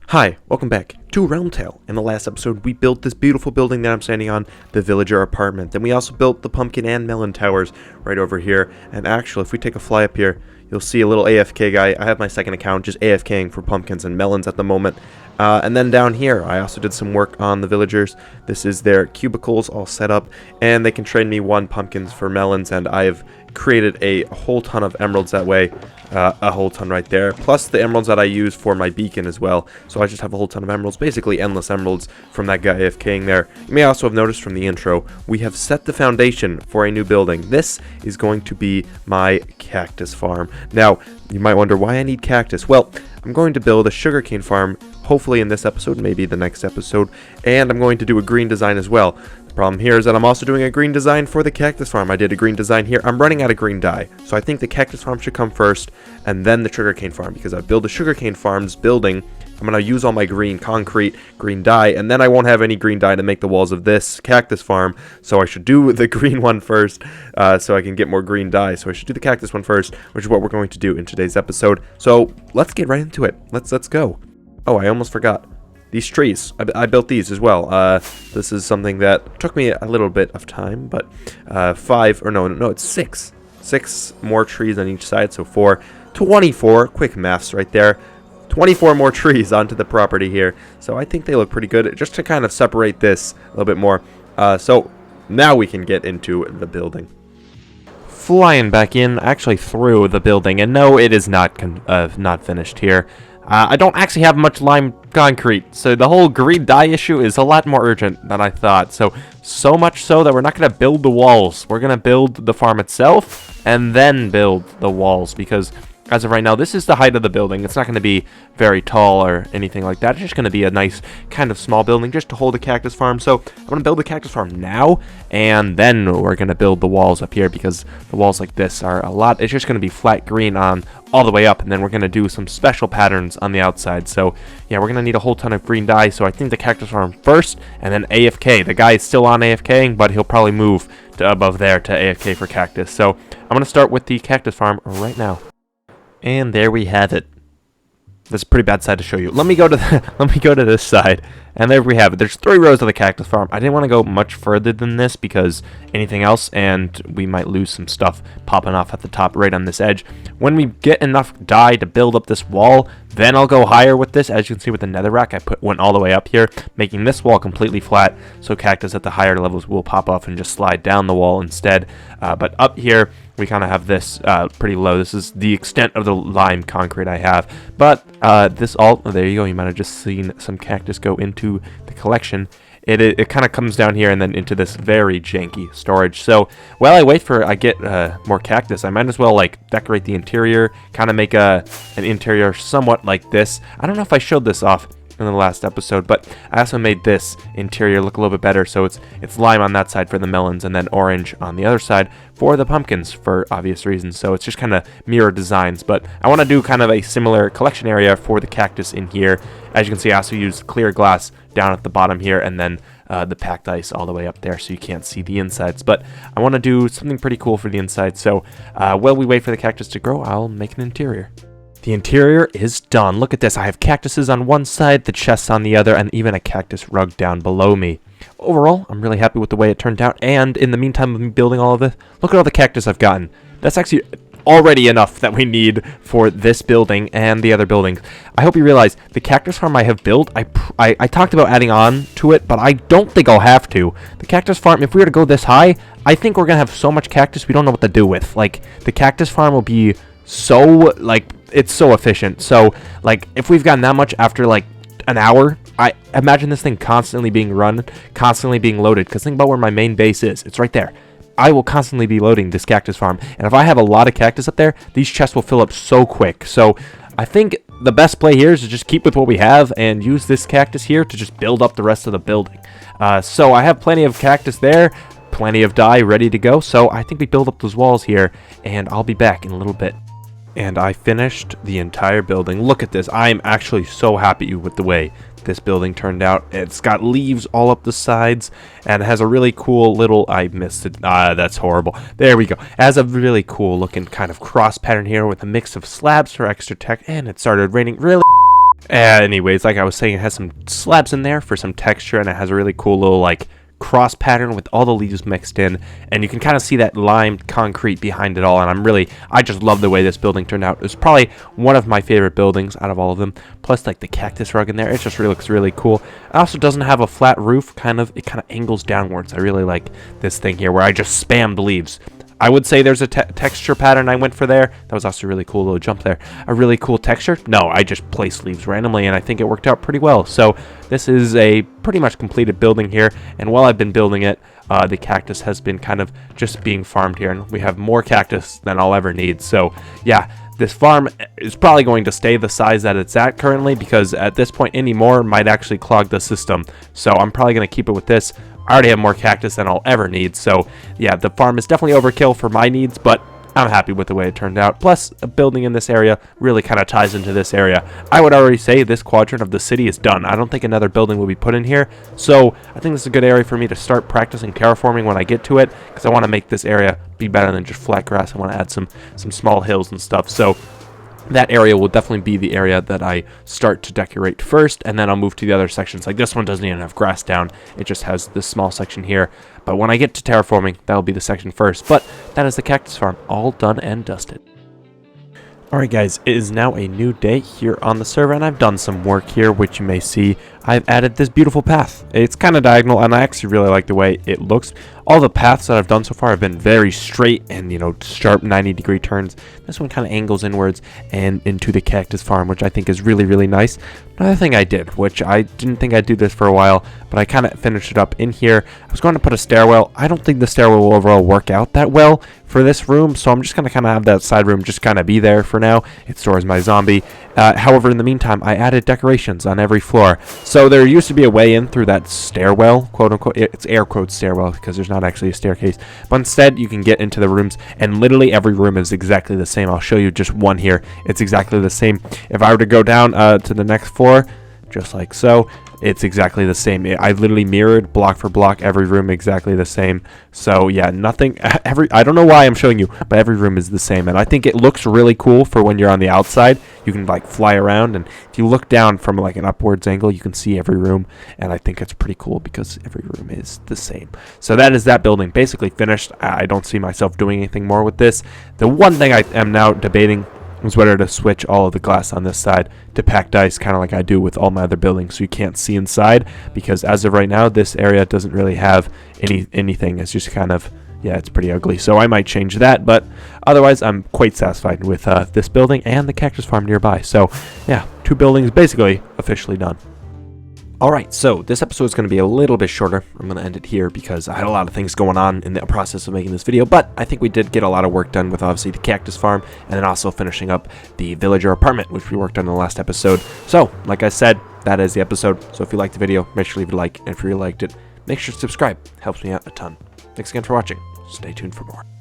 Hi, welcome back to RealmTale. In the last episode, we built this beautiful building that I'm standing on, the villager apartment. Then we also built the pumpkin and melon towers right over here. And actually, if we take a fly up here, you'll see a little AFK guy. I have my second account just AFKing for pumpkins and melons at the moment. And then down here, I also did some work on the villagers. This is their cubicles all set up, and they can trade me 1 pumpkins for melons, and I've created a whole ton of emeralds that way. A whole ton right there, plus the emeralds that I use for my beacon as well. So I just have a whole ton of emeralds, basically endless emeralds from that guy AFKing there. You may also have noticed from the intro, we have set the foundation for a new building. This is going to be my cactus farm. Now, you might wonder why I need cactus. Well, I'm going to build a sugarcane farm, hopefully in this episode, maybe the next episode, and I'm going to do a green design as well. Problem here is that I'm also doing a green design for the cactus farm. I did a green design here. I'm running out of green dye, so I think the cactus farm should come first and then the sugarcane farm, because I build the sugarcane farm's building. I'm going to use all my green concrete, green dye, and then I won't have any green dye to make the walls of this cactus farm, so I should do the green one first so I can get more green dye. So I should do the cactus one first, which is what we're going to do in today's episode. So let's get right into it. Let's go. Oh, I almost forgot. These trees, I built these as well. This is something that took me a little bit of time, but it's 6. 6 more trees on each side, so 24, quick maths right there. 24 more trees onto the property here, so I think they look pretty good, just to kind of separate this a little bit more. So now we can get into the building. Flying back in, actually through the building, and no, it is not finished here. I don't actually have much lime concrete, so the whole green dye issue is a lot more urgent than I thought. So much so that we're not going to build the walls. We're going to build the farm itself and then build the walls, because as of right now, this is the height of the building. It's not going to be very tall or anything like that. It's just going to be a nice kind of small building just to hold a cactus farm. So I'm going to build the cactus farm now, and then we're going to build the walls up here, because the walls like this are a lot. It's just going to be flat green on all the way up, and then we're going to do some special patterns on the outside. So yeah, we're going to need a whole ton of green dye. So I think the cactus farm first, and then AFK. The guy is still on AFKing, but he'll probably move to above there to AFK for cactus. So I'm going to start with the cactus farm right now. And there we have it. That's a pretty bad side to show you. Let me go to this side, and there we have it. There's 3 rows of the cactus farm. I didn't want to go much further than this because anything else, and we might lose some stuff popping off at the top right on this edge. When we get enough dye to build up this wall, then I'll go higher with this. As you can see with the netherrack, I went all the way up here, making this wall completely flat, so cactus at the higher levels will pop off and just slide down the wall instead. But up here, we kind of have this pretty low. This is the extent of the lime concrete I have. But there you go. You might have just seen some cactus go into the collection. It kind of comes down here and then into this very janky storage. So while I get more cactus, I might as well like decorate the interior, kind of make an interior somewhat like this. I don't know if I showed this off in the last episode, but I also made this interior look a little bit better. So it's lime on that side for the melons, and then orange on the other side for the pumpkins, for obvious reasons. So it's just kind of mirror designs, but I want to do kind of a similar collection area for the cactus in here. As you can see, I also used clear glass down at the bottom here, and then the packed ice all the way up there, so you can't see the insides. But I want to do something pretty cool for the inside. So while we wait for the cactus to grow, I'll make an interior. The interior is done. Look at this. I have cactuses on one side, the chests on the other, and even a cactus rug down below me. Overall, I'm really happy with the way it turned out, and in the meantime of me building all of this, look at all the cactus I've gotten. That's actually already enough that we need for this building and the other buildings. I hope you realize the cactus farm I have built, I talked about adding on to it, but I don't think I'll have to. The cactus farm, if we were to go this high, I think we're going to have so much cactus we don't know what to do with. Like, the cactus farm will be so, like, it's so efficient. So, like, if we've gotten that much after, like, an hour, I imagine this thing constantly being run, constantly being loaded. Because think about where my main base is. It's right there. I will constantly be loading this cactus farm. And if I have a lot of cactus up there, these chests will fill up so quick. So, I think the best play here is to just keep with what we have and use this cactus here to just build up the rest of the building. So, I have plenty of cactus there. Plenty of dye ready to go. So, I think we build up those walls here. And I'll be back in a little bit. And I finished the entire building. Look at this. I am actually so happy with the way this building turned out. It's got leaves all up the sides and has a really cool little, I missed it, that's horrible. There we go. It has a really cool looking kind of cross pattern here with a mix of slabs for extra tech, and it started raining really. Anyways, like I was saying, it has some slabs in there for some texture, and it has a really cool little like cross pattern with all the leaves mixed in, and you can kind of see that lime concrete behind it all. And I just love the way this building turned out. It's probably one of my favorite buildings out of all of them. Plus, like the cactus rug in there, it just really looks really cool. It also doesn't have a flat roof. It kind of angles downwards. I really like this thing here where I just spammed leaves. I would say there's a texture pattern I went for there. That was also a really cool little jump there. A really cool texture? No, I just placed leaves randomly, and I think it worked out pretty well. So this is a pretty much completed building here, and while I've been building it, the cactus has been kind of just being farmed here, and we have more cactus than I'll ever need. So yeah, this farm is probably going to stay the size that it's at currently, because at this point any more might actually clog the system. So I'm probably going to keep it with this. I already have more cactus than I'll ever need, so yeah, the farm is definitely overkill for my needs, but I'm happy with the way it turned out. Plus, a building in this area really kind of ties into this area. I would already say this quadrant of the city is done. I don't think another building will be put in here, so I think this is a good area for me to start practicing terraforming when I get to it, because I want to make this area be better than just flat grass. I want to add some small hills and stuff, so that area will definitely be the area that I start to decorate first, and then I'll move to the other sections. Like this one doesn't even have grass down. It just has this small section here. But when I get to terraforming, that'll be the section first. But that is the cactus farm, all done and dusted. Alright guys, it is now a new day here on the server, and I've done some work here, which you may see. I've added this beautiful path. It's kind of diagonal, and I actually really like the way it looks. All the paths that I've done so far have been very straight and, you know, sharp 90-degree turns. This one kind of angles inwards and into the cactus farm, which I think is really, really nice. Another thing I did, which I didn't think I'd do this for a while, but I kind of finished it up in here. I was going to put a stairwell. I don't think the stairwell will overall work out that well for this room, so I'm just going to kind of have that side room just kind of be there for now. It stores my zombie. However, in the meantime, I added decorations on every floor. So there used to be a way in through that stairwell, quote unquote. It's air quote stairwell because there's not actually a staircase. But instead, you can get into the rooms, and literally every room is exactly the same. I'll show you just one here. It's exactly the same. If I were to go down to the next floor, just like so, it's exactly the same. I literally mirrored block for block every room exactly the same. So yeah, nothing, I don't know why I'm showing you, but every room is the same, and I think it looks really cool for when you're on the outside. You can like fly around, and if you look down from like an upwards angle, you can see every room, and I think it's pretty cool because every room is the same. So that is that building basically finished. I don't see myself doing anything more with this. The one thing I am now debating is whether to switch all of the glass on this side to packed ice, kind of like I do with all my other buildings, so you can't see inside, because as of right now, this area doesn't really have anything. It's just kind of, yeah, it's pretty ugly. So I might change that, but otherwise I'm quite satisfied with this building and the cactus farm nearby. So yeah, 2 buildings basically officially done. Alright, so this episode is going to be a little bit shorter. I'm going to end it here because I had a lot of things going on in the process of making this video, but I think we did get a lot of work done with obviously the cactus farm, and then also finishing up the villager apartment, which we worked on in the last episode. So, like I said, that is the episode. So if you liked the video, make sure to leave a like, and if you really liked it, make sure to subscribe. Helps me out a ton. Thanks again for watching. Stay tuned for more.